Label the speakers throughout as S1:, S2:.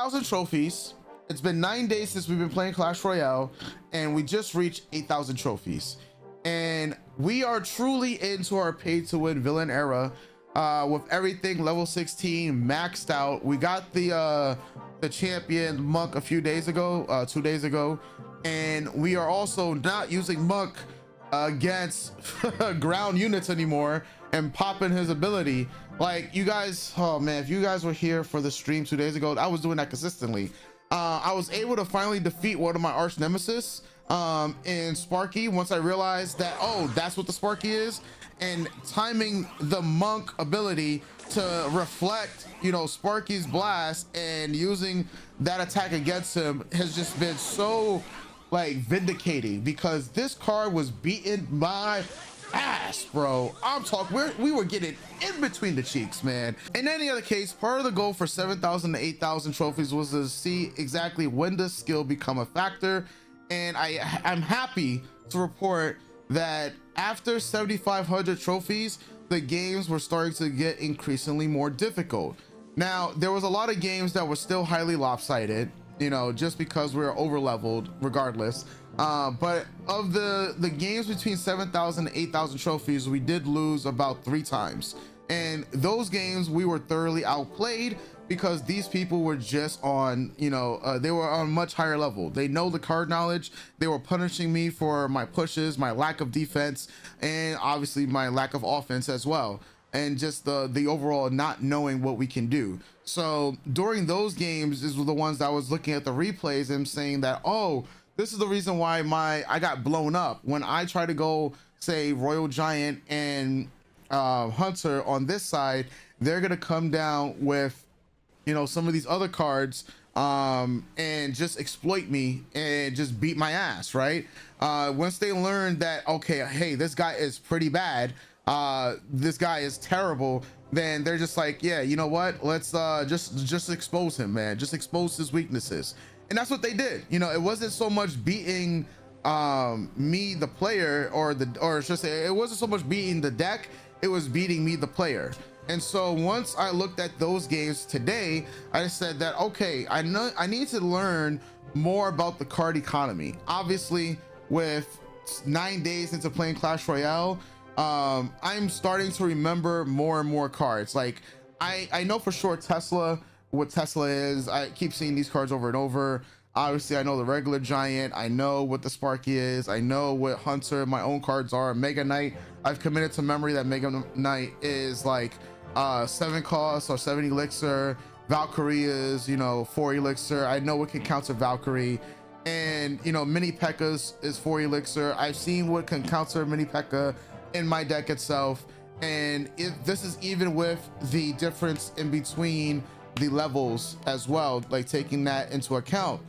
S1: 8,000 trophies. It's been 9 days since we've been playing Clash Royale, and we just reached 8,000 trophies. And we are truly into our pay to win villain era, with everything level 16 maxed out. We got the champion monk a few days ago, 2 days ago, and we are also not using monk against ground units anymore and popping his ability. Like, you guys, oh man, if you guys were here for the stream 2 days ago, I was doing that consistently. I was able to finally defeat one of my arch nemesis in Sparky once I realized that, oh, that's what the Sparky is, and timing the monk ability to reflect, you know, Sparky's blast and using that attack against him has just been so like vindicating, because this card was beating my ass, bro. I'm talking, we were getting in between the cheeks, man. In any other case, part of the goal for 7,000 to 8,000 trophies was to see exactly when does skill become a factor, and I'm happy to report that after 7,500 trophies, the games were starting to get increasingly more difficult. Now, there was a lot of games that were still highly lopsided, you know, just because we were over leveled regardless. But of the games between 7,000 and 8,000 trophies, we did lose about 3 times. And those games we were thoroughly outplayed because these people were just on, you know, they were on much higher level. They know the card knowledge. They were punishing me for my pushes, my lack of defense, and obviously my lack of offense as well. And just the overall not knowing what we can do. So during those games, these were the ones that I was looking at the replays and saying that, oh, this is the reason why I got blown up. When I try to go, say, Royal Giant and Hunter on this side, they're gonna come down with, you know, some of these other cards and just exploit me and just beat my ass, right? Once they learn that, okay, hey, this guy is pretty bad, this guy is terrible, then they're just like, yeah, you know what, let's just expose him, man. Just expose his weaknesses. And that's what they did. You know, it wasn't so much beating me, the player, or should I say, it wasn't so much beating the deck, it was beating me, the player. And so once I looked at those games today, I said that, okay, I need to learn more about the card economy. Obviously, with 9 days into playing Clash Royale, I'm starting to remember more and more cards. Like, I know for sure Tesla, what Tesla is. I keep seeing these cards over and over. Obviously, I know the regular Giant. I know what the Sparky is. I know what Hunter, my own cards are. Mega Knight, I've committed to memory that Mega Knight is like 7 cost or 7 elixir. Valkyrie is, you know, 4 elixir. I know what can counter Valkyrie. And, you know, Mini P.E.K.K.A is 4 elixir. I've seen what can counter Mini P.E.K.K.A in my deck itself. And this is even with the difference in between the levels as well, like taking that into account.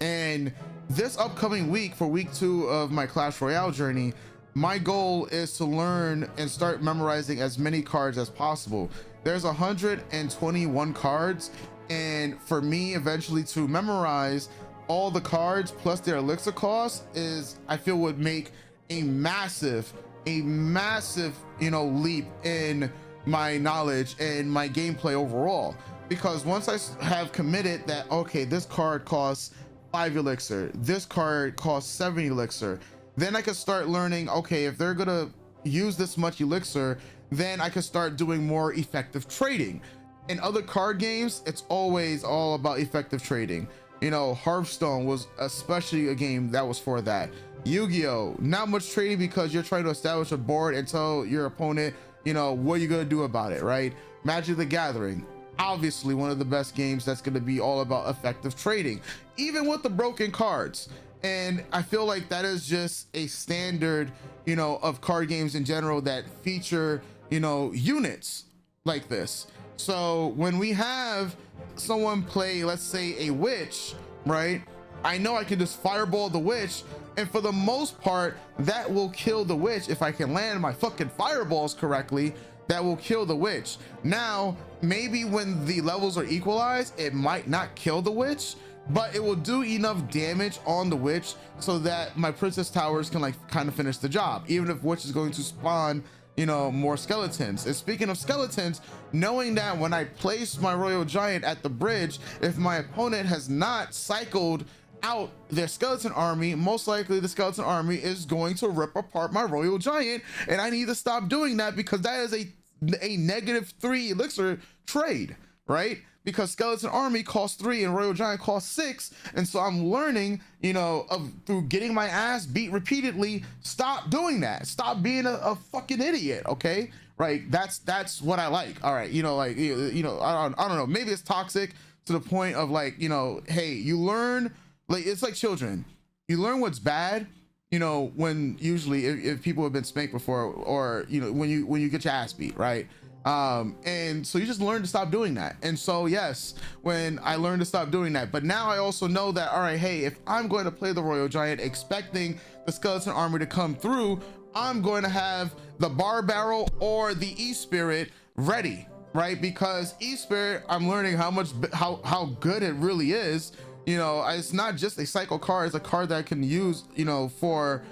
S1: And this upcoming week, for week 2 of my Clash Royale journey, my goal is to learn and start memorizing as many cards as possible. There's 121 cards, and for me eventually to memorize all the cards plus their elixir cost is, I feel, would make a massive, you know, leap in my knowledge and my gameplay overall. Because once I have committed that, okay, this card costs 5 elixir, this card costs 7 elixir, then I can start learning, okay, if they're gonna use this much elixir, then I can start doing more effective trading. In other card games, it's always all about effective trading. You know, Hearthstone was especially a game that was for that. Yu-Gi-Oh, not much trading because you're trying to establish a board and tell your opponent, you know, what you're gonna do about it, right? Magic the Gathering, obviously one of the best games that's going to be all about effective trading, even with the broken cards. And I feel like that is just a standard, you know, of card games in general that feature, you know, units like this. So when we have someone play, let's say, a witch, right, I know I can just fireball the witch, and for the most part that will kill the witch if I can land my fucking fireballs correctly. That will kill the witch. Now, maybe when the levels are equalized, it might not kill the witch, but it will do enough damage on the witch so that my princess towers can like kind of finish the job, even if witch is going to spawn you know, more skeletons. And speaking of skeletons, knowing that when I place my Royal Giant at the bridge, if my opponent has not cycled out their skeleton army, most likely the skeleton army is going to rip apart my Royal Giant, and I need to stop doing that because that is a -3 elixir trade, right? Because skeleton army costs 3 and Royal Giant costs 6, and so I'm learning, you know, through getting my ass beat repeatedly, stop doing that, stop being a fucking idiot, okay? Right? That's what I like. All right, you know, like, you know, I don't know, maybe it's toxic to the point of like, you know, hey, you learn, like, it's like children, you learn what's bad, you know, when usually if people have been spanked before, or you know, when you get your ass beat, right? And so you just learn to stop doing that. And so yes, when I learned to stop doing that, but now I also know that, all right, hey, if I'm going to play the Royal Giant expecting the skeleton army to come through, I'm going to have the bar barrel or the e-spirit ready, right? Because e-spirit, I'm learning how good it really is. You know, it's not just a cycle card, it's a card that I can use, you know, for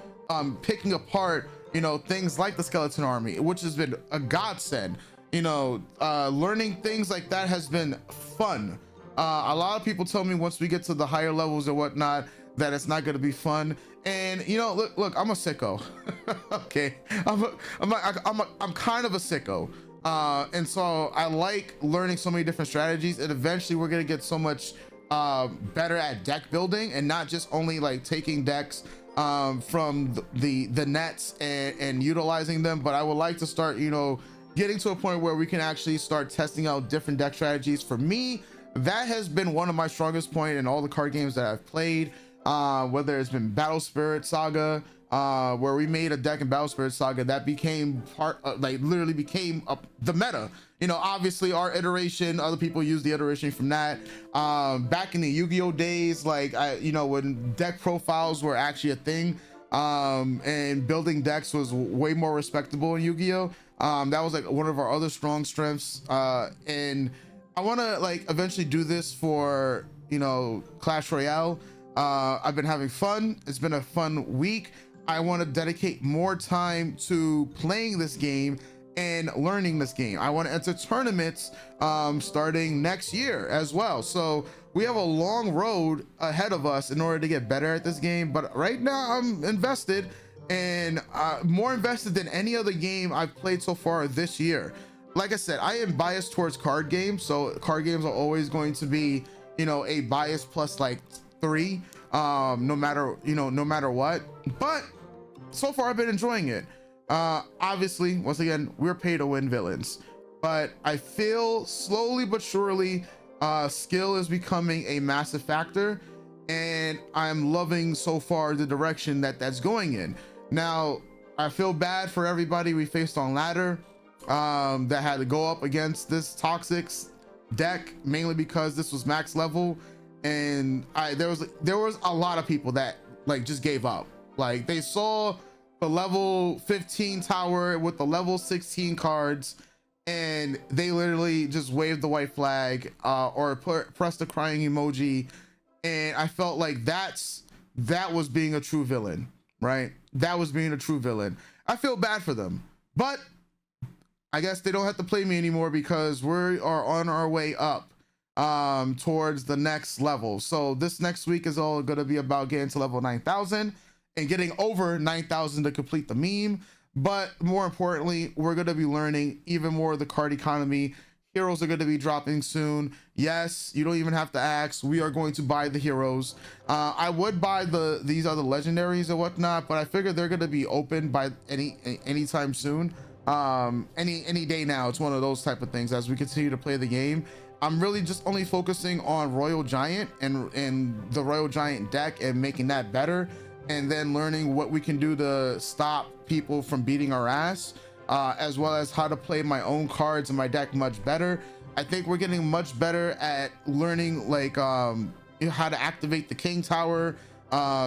S1: picking apart, you know, things like the skeleton army, which has been a godsend. You know, learning things like that has been fun. A lot of people tell me once we get to the higher levels or whatnot that it's not going to be fun. And you know, look, I'm a sicko. Okay, I'm kind of a sicko. And so I like learning so many different strategies, and eventually we're going to get so much better at deck building, and not just only like taking decks from the nets and utilizing them, but I would like to start, you know, getting to a point where we can actually start testing out different deck strategies. For me, that has been one of my strongest point in all the card games that I've played, whether it's been Battle Spirit Saga, where we made a deck in Battle Spirit Saga that became like literally became the meta. You know, obviously our iteration, other people use the iteration from that. Back in the Yu-Gi-Oh days, like you know, when deck profiles were actually a thing, and building decks was way more respectable in Yu-Gi-Oh. That was like one of our other strong strengths, and I want to like eventually do this for, you know, Clash Royale. I've been having fun. It's been a fun week. I want to dedicate more time to playing this game and learning this game. I want to enter tournaments starting next year as well. So we have a long road ahead of us in order to get better at this game. But right now I'm invested, and more invested than any other game I've played so far this year. Like I said, I am biased towards card games, so card games are always going to be, you know, a bias plus like 3, no matter what. But so far I've been enjoying it. Obviously, once again, we're pay to win villains, but I feel slowly but surely skill is becoming a massive factor, and I'm loving so far the direction that that's going in. Now, I feel bad for everybody we faced on ladder that had to go up against this toxic deck, mainly because this was max level, and there was a lot of people that like just gave up. Like, they saw the level 15 tower with the level 16 cards, and they literally just waved the white flag or pressed the crying emoji, and I felt like that was being a true villain, right? That was being a true villain. I feel bad for them, but I guess they don't have to play me anymore because we are on our way up towards the next level. So this next week is all going to be about getting to level 9,000 and getting over 9,000 to complete the meme. But more importantly, we're going to be learning even more of the card economy. Heroes are going to be dropping soon. Yes, you don't even have to ask. We are going to buy the heroes. I would buy these other legendaries and whatnot, but I figure they're going to be open by anytime soon. Any day now. It's one of those type of things. As we continue to play the game, I'm really just only focusing on Royal Giant and the Royal Giant deck and making that better, and then learning what we can do to stop people from beating our ass, as well as how to play my own cards in my deck much better. I think we're getting much better at learning like how to activate the King Tower,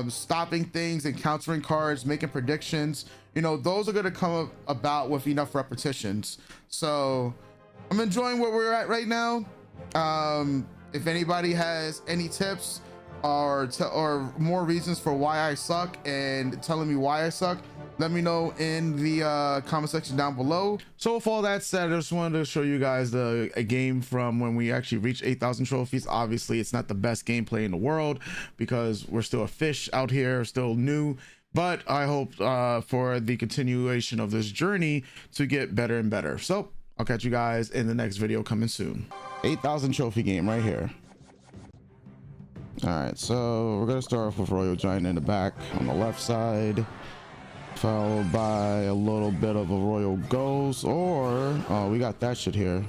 S1: stopping things and countering cards, making predictions. You know, those are going to come about with enough repetitions. So I'm enjoying where we're at right now. If anybody has any tips or more reasons for why I suck and telling me why I suck, let me know in the comment section down below. So with all that said, I just wanted to show you guys a game from when we actually reached 8,000 trophies. Obviously it's not the best gameplay in the world because we're still a fish out here, still new, but I hope for the continuation of this journey to get better and better. So I'll catch you guys in the next video coming soon. 8,000 trophy game right here. All right, so we're gonna start off with Royal Giant in the back on the left side, followed by a little bit of a Royal Ghost, or oh, we got that shit here.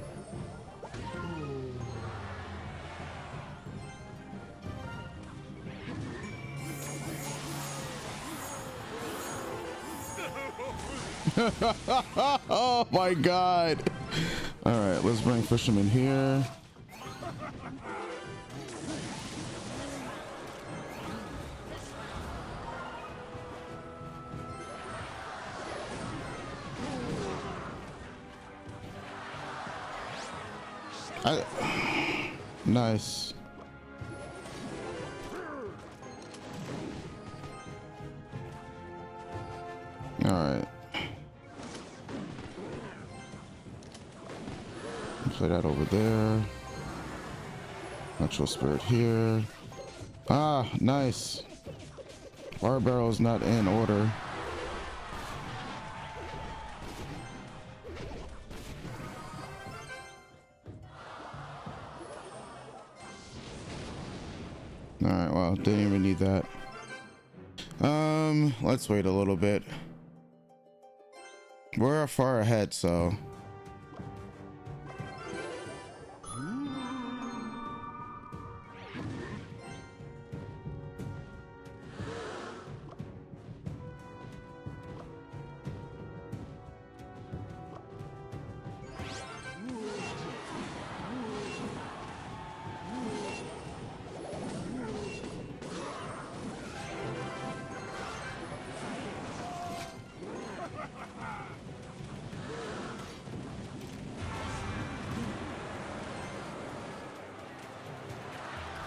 S1: Oh my god. All right, let's bring Fisherman here. Nice. All right. Play that over there. Natural Spirit here. Ah, nice. Bar barrel's not in order. All right, well, didn't even need that. Let's wait a little bit. We're far ahead, so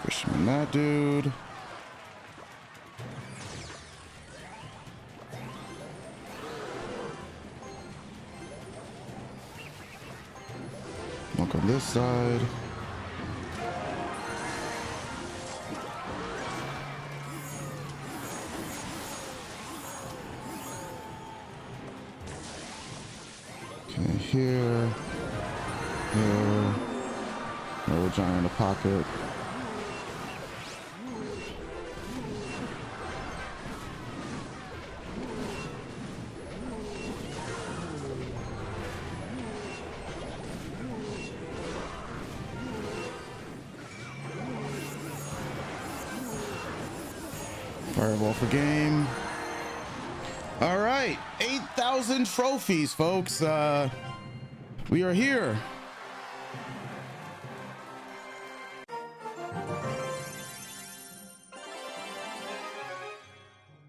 S1: Fisherman that dude. Look on this side. Okay, here. Here. Royal Giant in the pocket. Fireball for game. All right, 8,000 trophies, folks. We are here.